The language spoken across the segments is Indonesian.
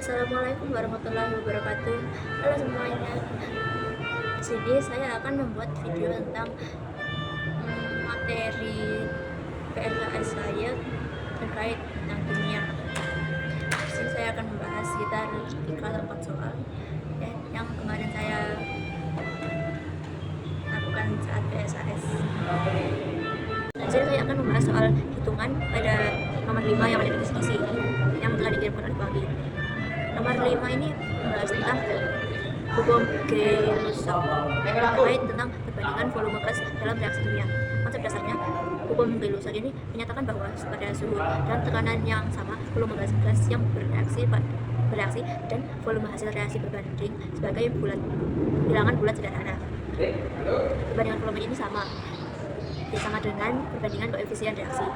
Assalamualaikum warahmatullahi wabarakatuh. Halo semuanya. Di sini saya akan membuat video tentang materi PSKS saya terkait tentang kimia. Di sini saya akan membahas sekitar 3-4 soal yang kemarin saya lakukan saat PSKS. Di sini saya akan membahas soal hitungan pada nomor 5 yang ada di kisi-kisi yang telah dikirimkan oleh Bang. Nomor 5 ini membahas tentang hukum Gay-Lussac terkait tentang perbandingan volume gas dalam reaksi kimia. Konsep dasarnya, hukum Gay-Lussac ini menyatakan bahwa pada suhu dan tekanan yang sama, volume gas yang bereaksi dan volume hasil reaksi berbanding sebagai bilangan bulat sederhana. Perbandingan volume ini sama dengan perbandingan koefisien reaksi.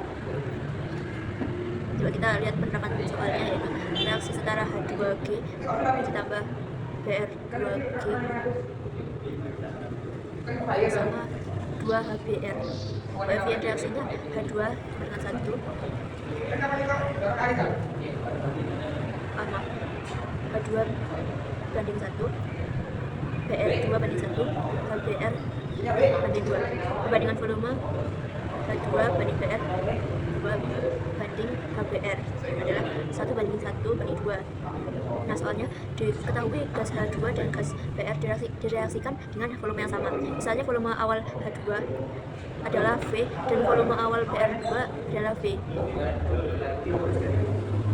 Coba kita lihat penerapan soalnya, yaitu reaksi setara H2G ditambah Br2G sama 2HBr. Koefisien reaksinya H2 dengan 1 H2 banding 1, Br2 banding 1, HBr banding 2. Perbandingan volume H2 banding Br, 2 banding HBr adalah 1 banding 1 banding 2. Nah, soalnya diketahui gas H2 dan gas Br direaksikan dengan volume yang sama. Misalnya volume awal H2 adalah V dan volume awal Br2 adalah V.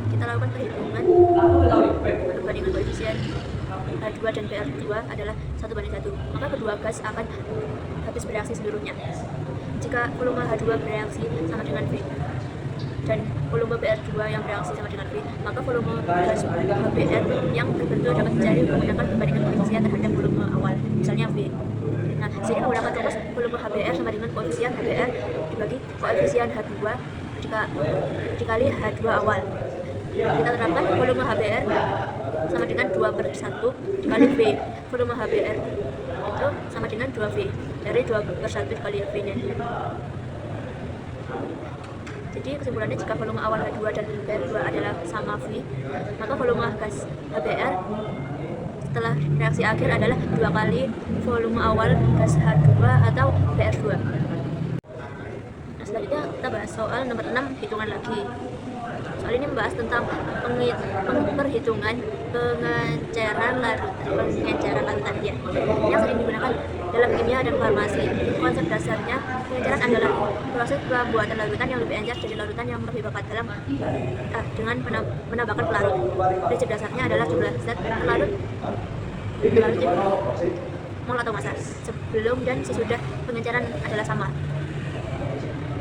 Kita lakukan perhitungan perbandingan koefisien H2 dan Br2 adalah 1 banding 1. Maka kedua gas akan habis bereaksi seluruhnya. Jika volume H2 bereaksi sama dengan V dan volume Br2 yang bereaksi sama dengan V, maka volume gas HBr yang terbentuk dapat dicari menggunakan perbandingan koefisien terhadap volume awal, misalnya V. Nah, sini menggunakan rumus volume HBr sama dengan koefisien HBr dibagi koefisien H2 dikali H2 awal. Kita terapkan volume HBr sama dengan 2/1 dikali V. Volume HBr itu sama dengan 2V, dari 2/1 dikali V nya. Jadi kesimpulannya, jika volume awal H2 dan Br2 adalah sama V, maka volume gas HBr setelah reaksi akhir adalah 2 kali volume awal gas H2 atau Br2. Nah, selanjutnya kita bahas soal nomor 6, hitungan lagi. Soal ini membahas tentang perhitungan pengenceran larutan yang sering digunakan dalam kimia dan farmasi. Konsep dasarnya, pengenceran adalah proses pembuatan larutan yang lebih encer dari larutan yang lebih padat dengan menambahkan pelarut. Prinsip dasarnya adalah jumlah zat pelarut mol atau massa sebelum dan sesudah pengenceran adalah sama.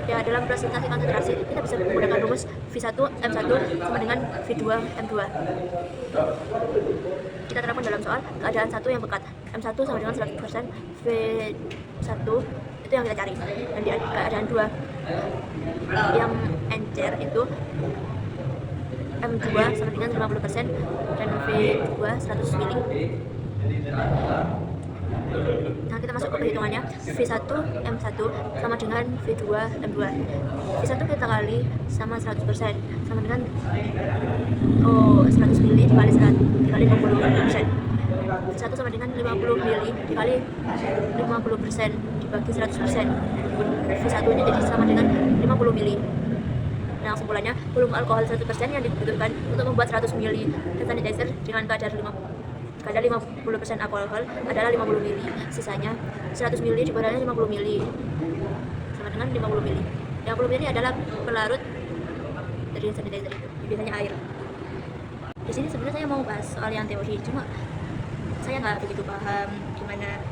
Ya, dalam presentasi konsentrasi kita bisa menggunakan rumus V1M1 sama dengan V2M2. Kita terapkan dalam soal keadaan 1 yang pekat. M1 sama dengan 100%, V1 itu yang kita cari. Dan di keadaan 2 yang encer itu M2 sama dengan 50% dan V2 100 mili. Nah, kita masuk ke perhitungannya. V1M1 sama dengan V2M2. V1 kita kali sama 100% sama dengan 100 mili dikali 50%. V1 sama dengan 50 mili dikali 50% dibagi 100%. V1 nya jadi sama dengan 50 mili. Nah, kesimpulannya, volume alkohol 100% yang dibutuhkan untuk membuat 100 mili hand sanitizer dengan kadar 50% alkohol adalah 50 mili. Sisanya 100 mili dikurangi 50 mili sama dengan 50 mili. 50 mili adalah pelarut dari sanitizer itu, biasanya air. Di sini sebenarnya saya mau bahas soal yang teori, cuma saya nggak begitu paham gimana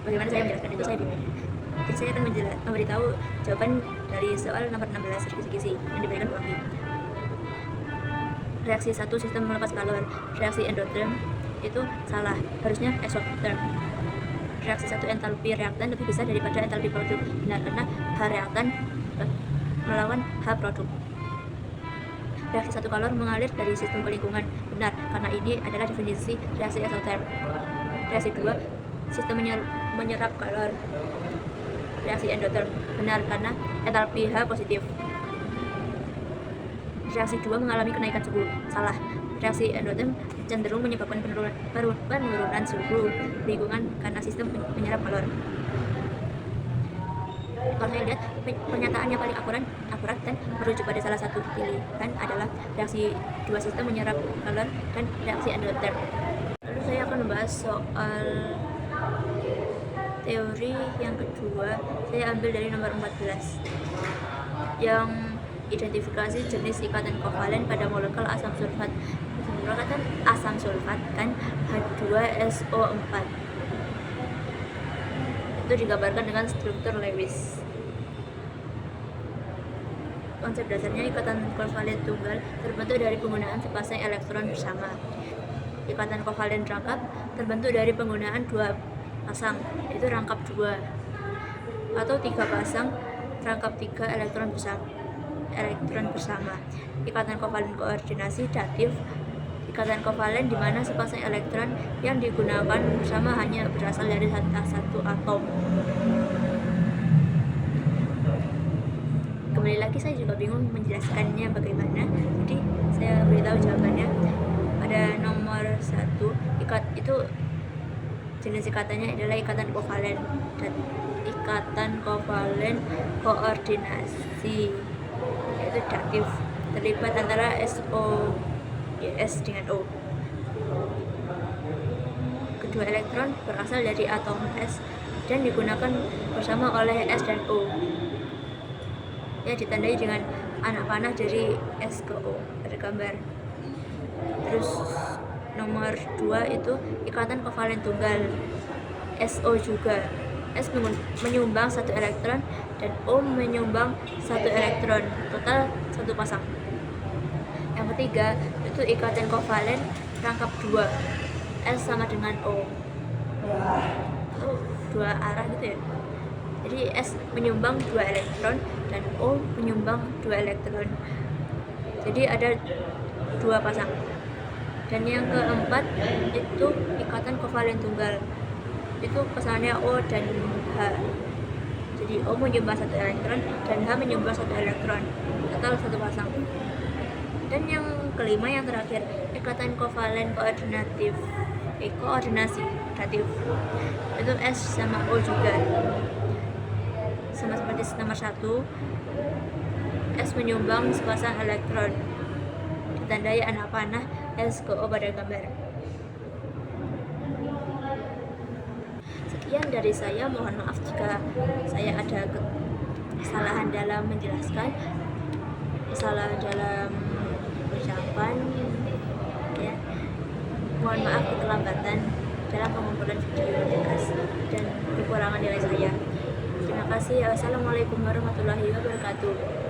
bagaimana saya menjelaskan itu, saya bingung. Jadi saya akan memberitahu jawaban dari soal nomor 16 dari kisi-kisi yang diberikan Bang. Reaksi 1 sistem melepas kalor, reaksi endotherm itu salah, harusnya exotherm. Reaksi 1 entalpi reaktan lebih besar daripada entalpi produk, benar, karena H reaktan melawan H produk. Reaksi 1 kalor mengalir dari sistem lingkungan, benar, karena ini adalah definisi reaksi exotherm. Reaksi 2 sistem menyerap kalor, reaksi endotherm, benar, karena entalpi H positif. reaksi 2 mengalami kenaikan suhu. Salah. Reaksi endoterm cenderung menyebabkan penurunan suhu lingkungan karena sistem menyerap kalor. Kalau saya lihat pernyataan yang paling akurat dan merujuk pada salah satu pilihan adalah reaksi 2 sistem menyerap kalor dan reaksi endoterm. Lalu saya akan membahas soal teori yang kedua. Saya ambil dari nomor 14 yang identifikasi jenis ikatan kovalen pada molekul asam sulfat. Ikatan asam sulfat kan H2SO4. Itu digambarkan dengan struktur Lewis. Konsep dasarnya ikatan kovalen tunggal terbentuk dari penggunaan sepasang elektron bersama. Ikatan kovalen rangkap terbentuk dari penggunaan 2 pasang, yaitu rangkap 2, atau 3 pasang rangkap 3 elektron bersama. Ikatan kovalen koordinasi datif, ikatan kovalen di mana sepasang elektron yang digunakan bersama hanya berasal dari satu atom. Kembali lagi saya juga bingung menjelaskannya bagaimana, jadi saya beritahu jawabannya. Pada nomor 1, itu jenis ikatannya adalah ikatan kovalen dan ikatan kovalen koordinasi, yaitu datif, terlibat antara SO(S) dengan O. Kedua elektron berasal dari atom S dan digunakan bersama oleh S dan O, yang ditandai dengan anak panah dari S ke O pada gambar. Terus nomor 2 itu ikatan kovalen tunggal, SO juga. S menyumbang 1 elektron dan O menyumbang 1 elektron, total 1 pasang. Yang ketiga itu ikatan kovalen rangkap 2, S sama dengan O. Itu 2 arah gitu ya. Jadi S menyumbang 2 elektron dan O menyumbang 2 elektron. Jadi ada 2 pasang. Dan yang keempat itu ikatan kovalen tunggal. Itu pasangannya O dan H. Jadi O menyumbang 1 elektron dan H menyumbang 1 elektron, total 1 pasang. Dan yang kelima, yang terakhir, ikatan kovalen koordinasi datif. Itu S sama O juga. Sama seperti nomor 1, S menyumbang sepasang elektron, ditandai anak panah S ke O pada gambar. Sekian dari saya, mohon maaf jika saya ada kesalahan dalam menjelaskan, kesalahan dalam ucapan ya. Mohon maaf keterlambatan dalam pengumpulan video tugas dan kekurangan nilai saya. Terima kasih. Assalamualaikum warahmatullahi wabarakatuh.